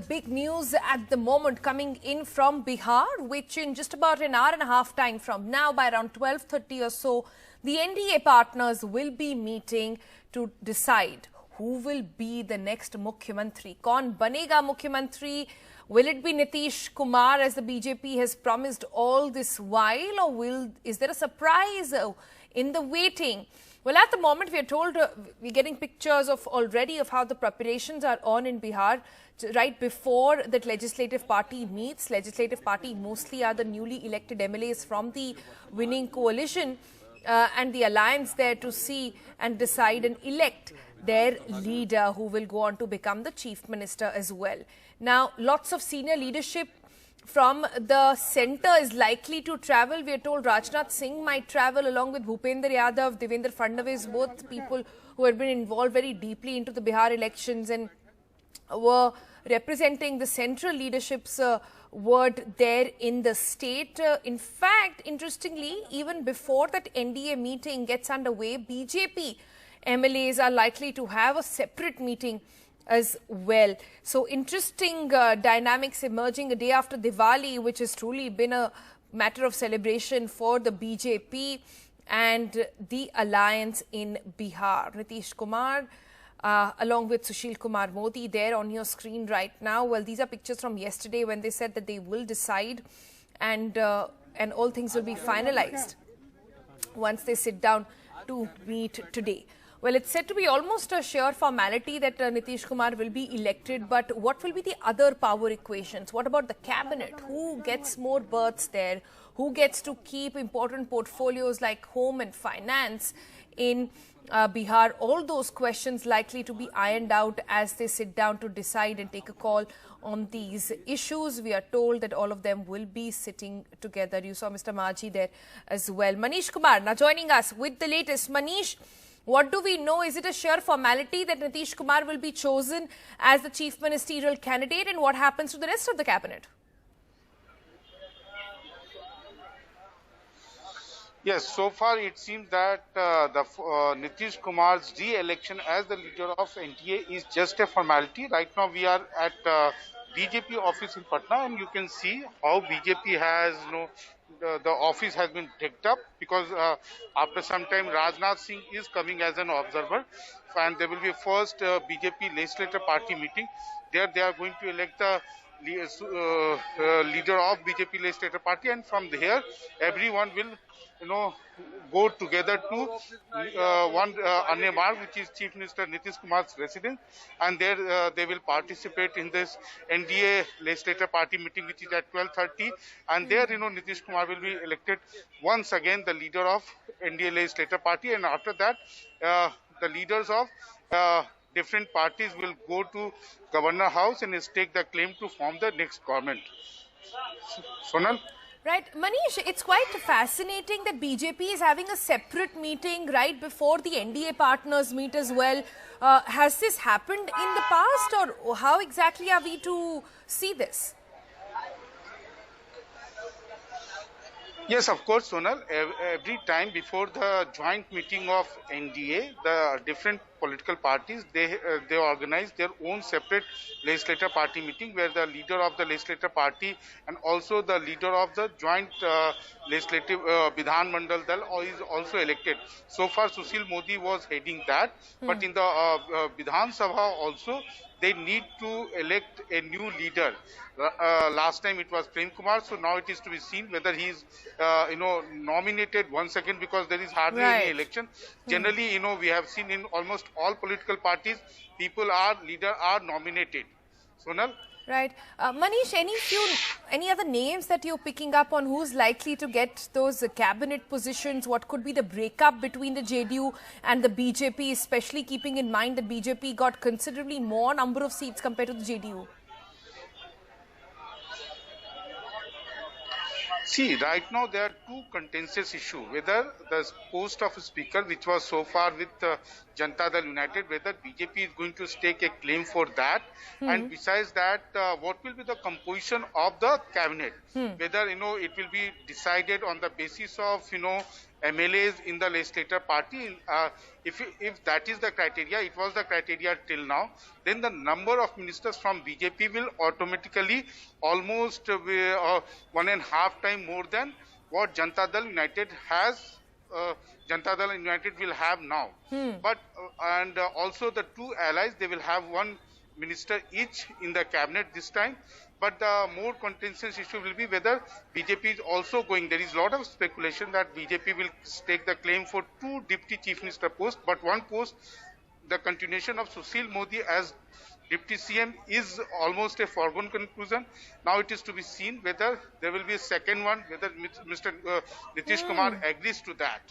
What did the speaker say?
big news at the moment coming in from Bihar, which in just about an hour and a half time from now, by around 12:30 or so, the NDA partners will be meeting to decide who will be the next Mukhyamantri. Kaun banega Mukhyamantri? Will it be Nitish Kumar as the BJP has promised all this while, or is there a surprise in the waiting? Well, at the moment, we are told we're getting pictures of already of how the preparations are on in Bihar. Right before that legislative party meets, legislative party mostly are the newly elected MLAs from the winning coalition and the alliance there to see and decide and elect their leader who will go on to become the chief minister as well. Now, lots of senior leadership from the centre is likely to travel. We are told Rajnath Singh might travel along with Bhupendra Yadav, Devendra Fadnavis, both people who had been involved very deeply into the Bihar elections and were representing the central leadership's word there in the state. In fact, interestingly, even before that NDA meeting gets underway, BJP MLAs are likely to have a separate meeting as well. So interesting dynamics emerging a day after Diwali, which has truly been a matter of celebration for the BJP and the alliance in Bihar. Nitish Kumar along with Sushil Kumar Modi there on your screen right now. Well, these are pictures from yesterday when they said that they will decide and all things will be finalized once they sit down to meet today. Well, it's said to be almost a sure formality that Nitish Kumar will be elected, but what will be the other power equations? What about the cabinet? Who gets more berths there? Who gets to keep important portfolios like home and finance in Bihar? All those questions likely to be ironed out as they sit down to decide and take a call on these issues. We are told that all of them will be sitting together. You saw Mr. Maji there as well. Manish Kumar now joining us with the latest. Manish, what do we know? Is it a sure formality that Nitish Kumar will be chosen as the chief ministerial candidate, and what happens to the rest of the cabinet? Yes, so far it seems that Nitish Kumar's re-election as the leader of NDA is just a formality. Right now we are at BJP office in Patna, and you can see how BJP has, the office has been picked up, because after some time Rajnath Singh is coming as an observer, and there will be a first BJP legislator party meeting. There they are going to elect the leader of BJP legislator party, and from there everyone will go together to one Annemar, which is Chief Minister Nitish Kumar's residence, and there they will participate in this NDA legislator party meeting, which is at 12:30, and there Nitish Kumar will be elected once again the leader of NDA legislator party, and after that the leaders of different parties will go to Governor House and stake the claim to form the next government. Sonal? Right. Manish, it's quite fascinating that BJP is having a separate meeting right before the NDA partners meet as well. Has this happened in the past, or how exactly are we to see this? Yes, of course, Sonal. Every time before the joint meeting of NDA, the different political parties, they organize their own separate legislator party meeting, where the leader of the legislator party and also the leader of the joint legislative Bidhan Mandal Dal is also elected. So far, Sushil Modi was heading that, but in the Bidhan Sabha also, they need to elect a new leader. Last time it was Prem Kumar, so now it is to be seen whether he is, nominated once again, because there is hardly any election. Generally, we have seen in almost all political parties, leader are nominated. Sonal? Right. Manish, any other names that you're picking up on who's likely to get those cabinet positions? What could be the breakup between the JDU and the BJP, especially keeping in mind that BJP got considerably more number of seats compared to the JDU? See, right now there are two contentious issues. Whether the post of speaker, which was so far with Janata Dal United, whether BJP is going to stake a claim for that, and besides that, what will be the composition of the cabinet? Whether it will be decided on the basis of MLAs in the legislator party. If that is the criteria, it was the criteria till now, then the number of ministers from BJP will automatically almost 1.5 times more than what Janata Dal United has. Janata Dal United will have now. But and also the two allies, they will have one minister each in the cabinet this time. But the more contentious issue will be whether BJP is also going. There is a lot of speculation that BJP will stake the claim for two deputy chief minister posts, but one post, the continuation of Sushil Modi as deputy CM, is almost a foregone conclusion. Now it is to be seen whether there will be a second one, whether Mr. Nitish Kumar agrees to that.